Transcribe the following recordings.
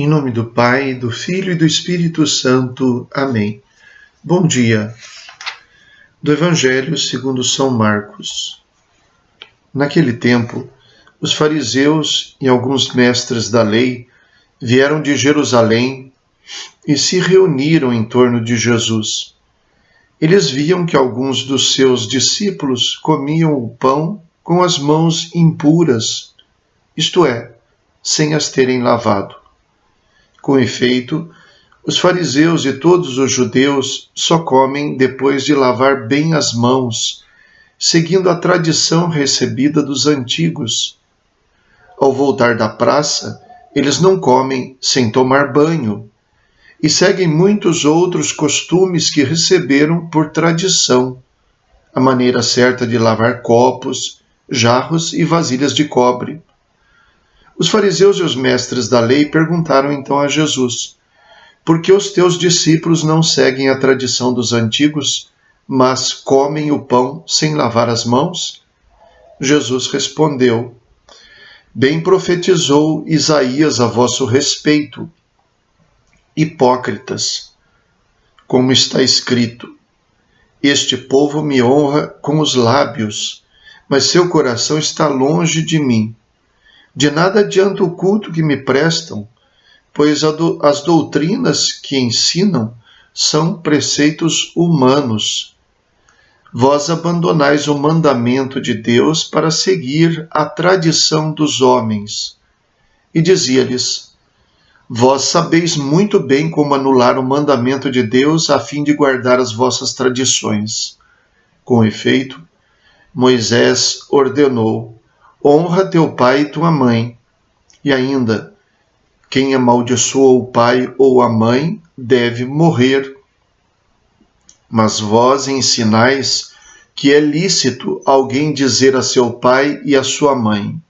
Em nome do Pai, do Filho e do Espírito Santo. Amém. Bom dia. Do Evangelho segundo São Marcos. Naquele tempo, os fariseus e alguns mestres da lei vieram de Jerusalém e se reuniram em torno de Jesus. Eles viam que alguns dos seus discípulos comiam o pão com as mãos impuras, isto é, sem as terem lavado. Com efeito, os fariseus e todos os judeus só comem depois de lavar bem as mãos, seguindo a tradição recebida dos antigos. Ao voltar da praça, eles não comem sem tomar banho, e seguem muitos outros costumes que receberam por tradição, a maneira certa de lavar copos, jarros e vasilhas de cobre. Os fariseus e os mestres da lei perguntaram então a Jesus: por que os teus discípulos não seguem a tradição dos antigos, mas comem o pão sem lavar as mãos? Jesus respondeu: bem profetizou Isaías a vosso respeito. Hipócritas, como está escrito: este povo me honra com os lábios, mas seu coração está longe de mim. De nada adianta o culto que me prestam, pois as doutrinas que ensinam são preceitos humanos. Vós abandonais o mandamento de Deus para seguir a tradição dos homens. E dizia-lhes: vós sabeis muito bem como anular o mandamento de Deus a fim de guardar as vossas tradições. Com efeito, Moisés ordenou: honra teu pai e tua mãe. E ainda, quem amaldiçoa o pai ou a mãe deve morrer. Mas vós ensinais que é lícito alguém dizer a seu pai e a sua mãe: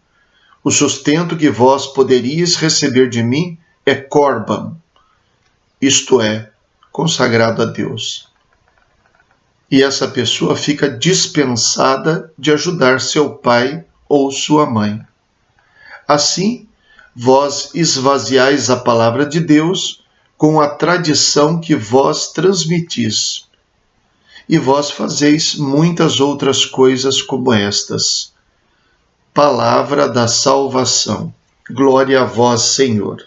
o sustento que vós poderíeis receber de mim é Corban, isto é, consagrado a Deus. E essa pessoa fica dispensada de ajudar seu pai ou sua mãe. Assim, vós esvaziais a palavra de Deus com a tradição que vós transmitis. E vós fazeis muitas outras coisas como estas. Palavra da salvação. Glória a vós, Senhor.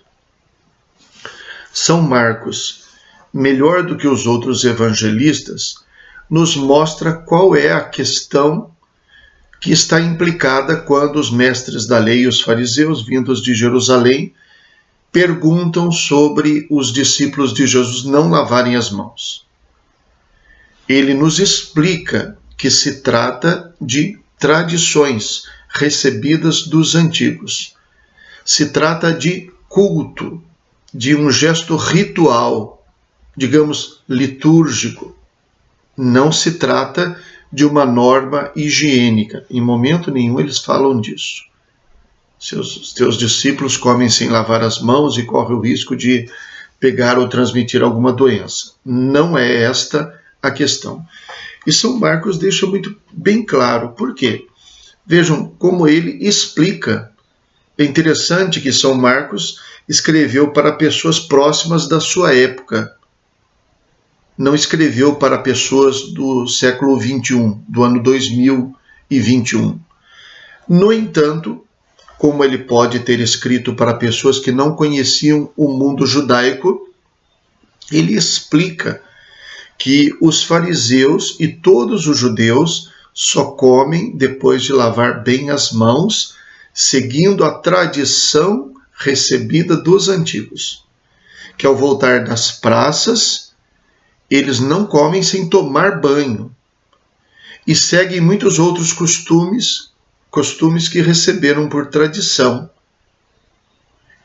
São Marcos, melhor do que os outros evangelistas, nos mostra qual é a questão que está implicada quando os mestres da lei e os fariseus, vindos de Jerusalém, perguntam sobre os discípulos de Jesus não lavarem as mãos. Ele nos explica que se trata de tradições recebidas dos antigos. Se trata de culto, de um gesto ritual, digamos, litúrgico. Não se trata de uma norma higiênica. Em momento nenhum eles falam disso. Os teus discípulos comem sem lavar as mãos e correm o risco de pegar ou transmitir alguma doença. Não é esta a questão. E São Marcos deixa muito bem claro. Por quê? Vejam como ele explica. É interessante que São Marcos escreveu para pessoas próximas da sua época. Não escreveu para pessoas do século XXI, do ano 2021. No entanto, como ele pode ter escrito para pessoas que não conheciam o mundo judaico, ele explica que os fariseus e todos os judeus só comem depois de lavar bem as mãos, seguindo a tradição recebida dos antigos, que ao voltar das praças, eles não comem sem tomar banho e seguem muitos outros costumes que receberam por tradição.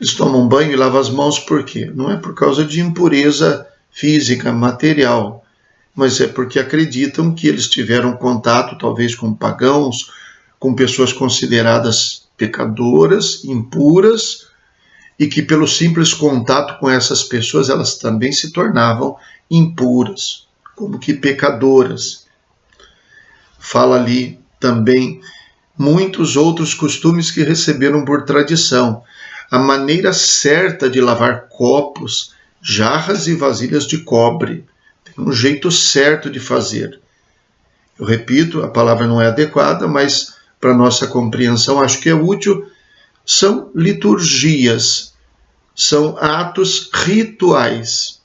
Eles tomam banho e lavam as mãos por quê? Não é por causa de impureza física, material, mas é porque acreditam que eles tiveram contato, talvez, com pagãos, com pessoas consideradas pecadoras, impuras, e que pelo simples contato com essas pessoas, elas também se tornavam impuras, como que pecadoras. Fala ali também muitos outros costumes que receberam por tradição. a maneira certa de lavar copos, jarras e vasilhas de cobre. Tem um jeito certo de fazer. Eu repito, a palavra não é adequada, mas para nossa compreensão acho que é útil. São liturgias, são atos rituais,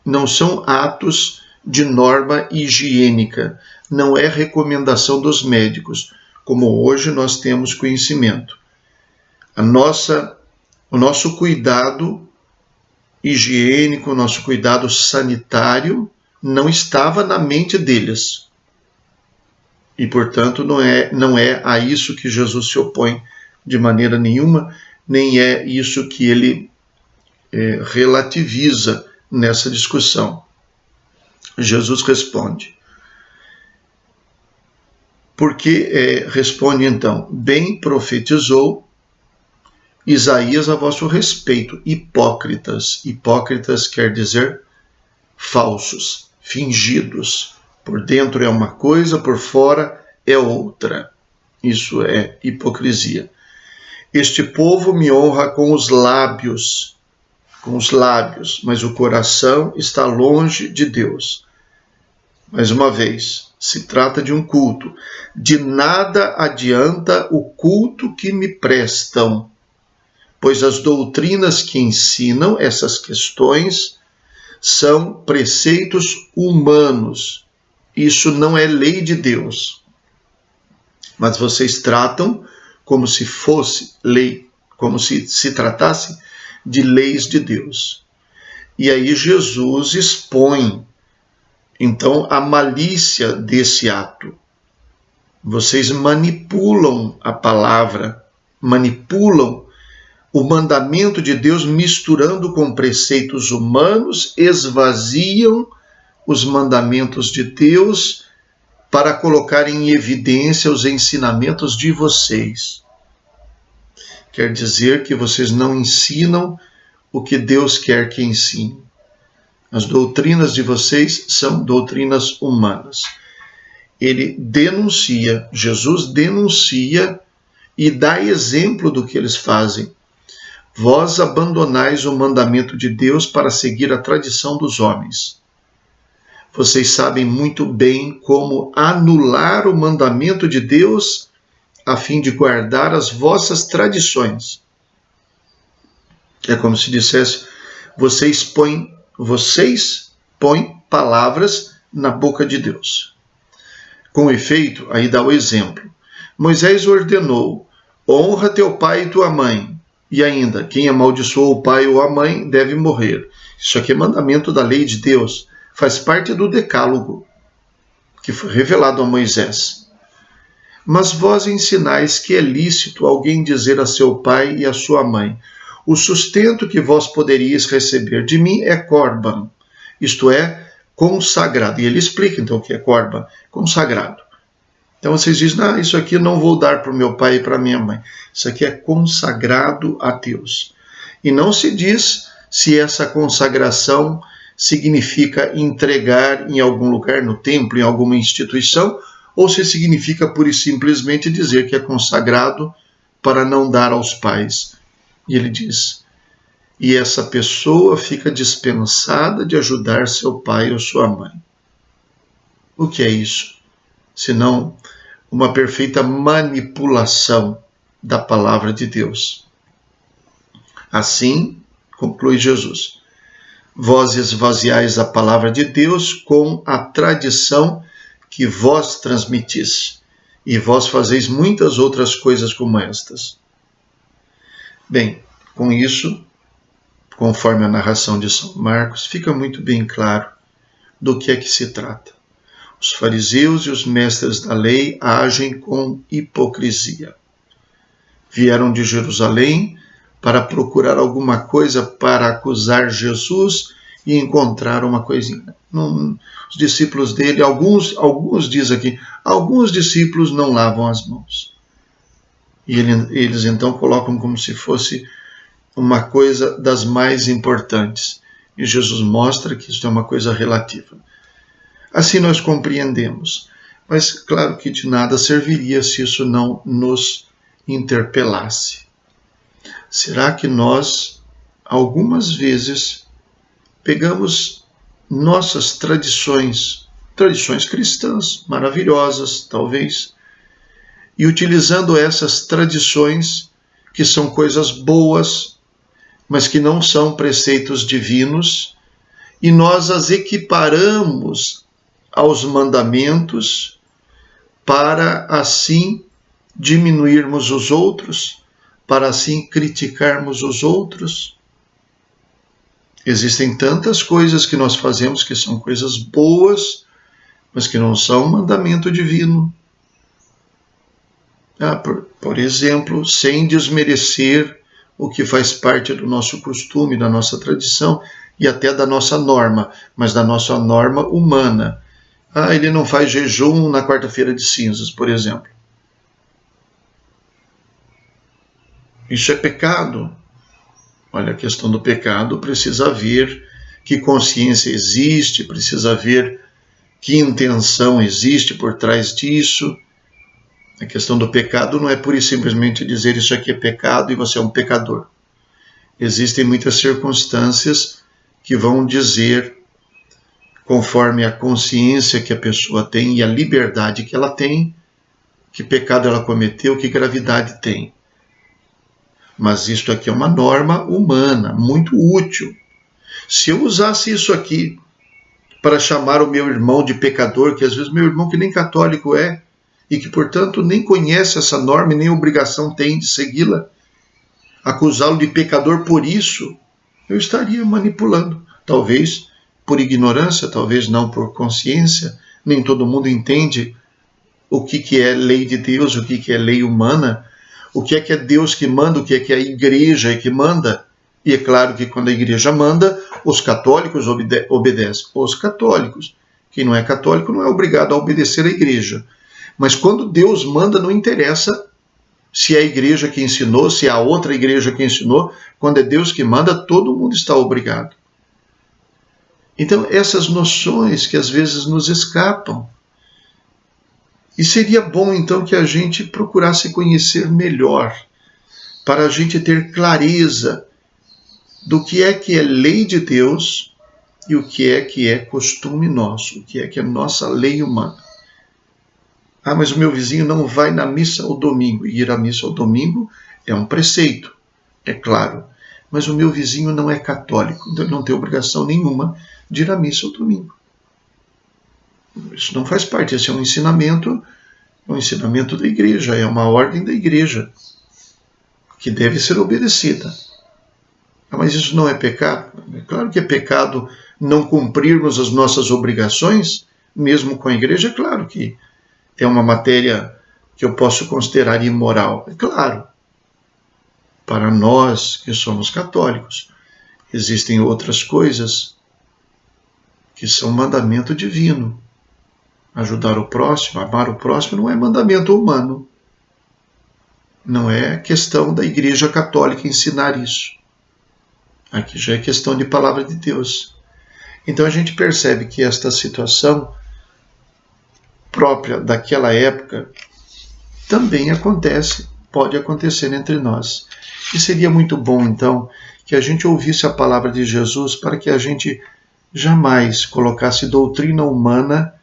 não são atos de norma higiênica, não é recomendação dos médicos, como hoje nós temos conhecimento. O nosso cuidado higiênico, o nosso cuidado sanitário não estava na mente deles. E, portanto, não é a isso que Jesus se opõe de maneira nenhuma, nem é isso que ele relativiza nessa discussão. Jesus responde. Porque responde então, bem profetizou Isaías a vosso respeito, hipócritas. Hipócritas quer dizer falsos, fingidos. Por dentro é uma coisa, por fora é outra. Isso é hipocrisia. Este povo me honra com os lábios, mas o coração está longe de Deus. Mais uma vez, se trata de um culto. De nada adianta o culto que me prestam, pois as doutrinas que ensinam essas questões são preceitos humanos. Isso não é lei de Deus. Mas vocês tratam como se fosse lei, como se tratasse de leis de Deus. E aí Jesus expõe, então, a malícia desse ato. Vocês manipulam a palavra, manipulam o mandamento de Deus misturando com preceitos humanos, esvaziam os mandamentos de Deus para colocar em evidência os ensinamentos de vocês. Quer dizer que vocês não ensinam o que Deus quer que ensine. As doutrinas de vocês são doutrinas humanas. Jesus denuncia e dá exemplo do que eles fazem. Vós abandonais o mandamento de Deus para seguir a tradição dos homens. Vocês sabem muito bem como anular o mandamento de Deus a fim de guardar as vossas tradições. É como se dissesse, vocês põem palavras na boca de Deus. Com efeito, aí dá o exemplo. Moisés ordenou, honra teu pai e tua mãe. E ainda, quem amaldiçoou o pai ou a mãe deve morrer. Isso aqui é mandamento da lei de Deus. Faz parte do decálogo que foi revelado a Moisés. Mas vós ensinais que é lícito alguém dizer a seu pai e a sua mãe, o sustento que vós poderíeis receber de mim é corban, isto é, consagrado. E ele explica então o que é corban, consagrado. Então vocês dizem, isso aqui não vou dar para o meu pai e para a minha mãe. Isso aqui é consagrado a Deus. E não se diz se essa consagração significa entregar em algum lugar, no templo, em alguma instituição, ou se significa pura e simplesmente dizer que é consagrado para não dar aos pais. E ele diz, e essa pessoa fica dispensada de ajudar seu pai ou sua mãe. O que é isso? Senão uma perfeita manipulação da palavra de Deus. Assim, conclui Jesus, vós esvaziais a palavra de Deus com a tradição que vós transmitis, e vós fazeis muitas outras coisas como estas. Bem, com isso, conforme a narração de São Marcos, fica muito bem claro do que é que se trata. Os fariseus e os mestres da lei agem com hipocrisia. Vieram de Jerusalém para procurar alguma coisa para acusar Jesus e encontrar uma coisinha. Os discípulos dele, alguns diz aqui, alguns discípulos não lavam as mãos. E eles então colocam como se fosse uma coisa das mais importantes. E Jesus mostra que isso é uma coisa relativa. Assim nós compreendemos. Mas claro que de nada serviria se isso não nos interpelasse. Será que nós, algumas vezes, pegamos nossas tradições cristãs, maravilhosas, talvez, e utilizando essas tradições, que são coisas boas, mas que não são preceitos divinos, e nós as equiparamos aos mandamentos para assim diminuirmos os outros, para assim criticarmos os outros? Existem tantas coisas que nós fazemos que são coisas boas, mas que não são mandamento divino. Por exemplo, sem desmerecer o que faz parte do nosso costume, da nossa tradição e até da nossa norma, mas da nossa norma humana. Ele não faz jejum na quarta-feira de cinzas, por exemplo. Isso é pecado. Olha, a questão do pecado precisa ver que consciência existe, precisa ver que intenção existe por trás disso. A questão do pecado não é pura e simplesmente dizer isso aqui é pecado e você é um pecador. Existem muitas circunstâncias que vão dizer, conforme a consciência que a pessoa tem e a liberdade que ela tem, que pecado ela cometeu, que gravidade tem. Mas isto aqui é uma norma humana, muito útil. Se eu usasse isso aqui para chamar o meu irmão de pecador, que às vezes meu irmão que nem católico é, e que, portanto, nem conhece essa norma e nem obrigação tem de segui-la, acusá-lo de pecador por isso, eu estaria manipulando. Talvez por ignorância, talvez não por consciência. Nem todo mundo entende o que é lei de Deus, o que é lei humana, o que é Deus que manda, o que é a igreja que manda. E é claro que quando a igreja manda, os católicos obedecem. Os católicos. Quem não é católico não é obrigado a obedecer à igreja. Mas quando Deus manda, não interessa se é a igreja que ensinou, se é a outra igreja que ensinou. Quando é Deus que manda, todo mundo está obrigado. Então, essas noções que às vezes nos escapam. E seria bom, então, que a gente procurasse conhecer melhor, para a gente ter clareza do que é lei de Deus e o que é costume nosso, o que é nossa lei humana. Mas o meu vizinho não vai na missa ao domingo. E ir à missa ao domingo é um preceito, é claro. Mas o meu vizinho não é católico, então ele não tem obrigação nenhuma de ir à missa ao domingo. Isso não faz parte, esse é um ensinamento da igreja, é uma ordem da igreja, que deve ser obedecida. Mas isso não é pecado? É claro que é pecado não cumprirmos as nossas obrigações, mesmo com a igreja, é claro que é uma matéria que eu posso considerar imoral. É claro, para nós que somos católicos, existem outras coisas que são mandamento divino. Ajudar o próximo, amar o próximo, não é mandamento humano. Não é questão da Igreja Católica ensinar isso. Aqui já é questão de palavra de Deus. Então a gente percebe que esta situação própria daquela época também acontece, pode acontecer entre nós. E seria muito bom, então, que a gente ouvisse a palavra de Jesus para que a gente jamais colocasse doutrina humana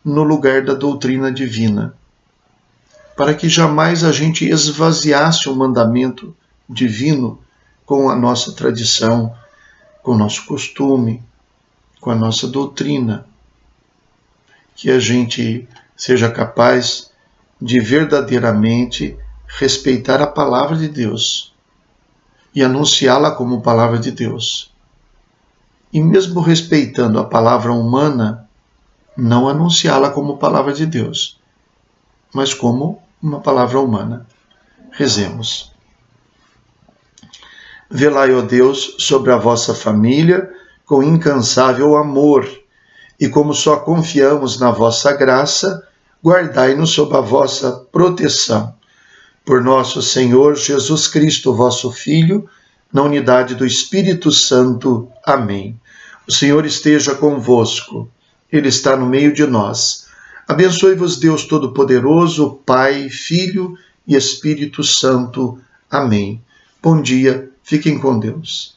no lugar da doutrina divina. Para que jamais a gente esvaziasse o mandamento divino com a nossa tradição, com o nosso costume, com a nossa doutrina. Que a gente seja capaz de verdadeiramente respeitar a palavra de Deus e anunciá-la como palavra de Deus. E mesmo respeitando a palavra humana, não anunciá-la como palavra de Deus, mas como uma palavra humana. Rezemos. Velai, ó Deus, sobre a vossa família com incansável amor, e como só confiamos na vossa graça, guardai-nos sob a vossa proteção. Por nosso Senhor Jesus Cristo, vosso Filho, na unidade do Espírito Santo. Amém. O Senhor esteja convosco. Ele está no meio de nós. Abençoe-vos Deus Todo-Poderoso, Pai, Filho e Espírito Santo. Amém. Bom dia, fiquem com Deus.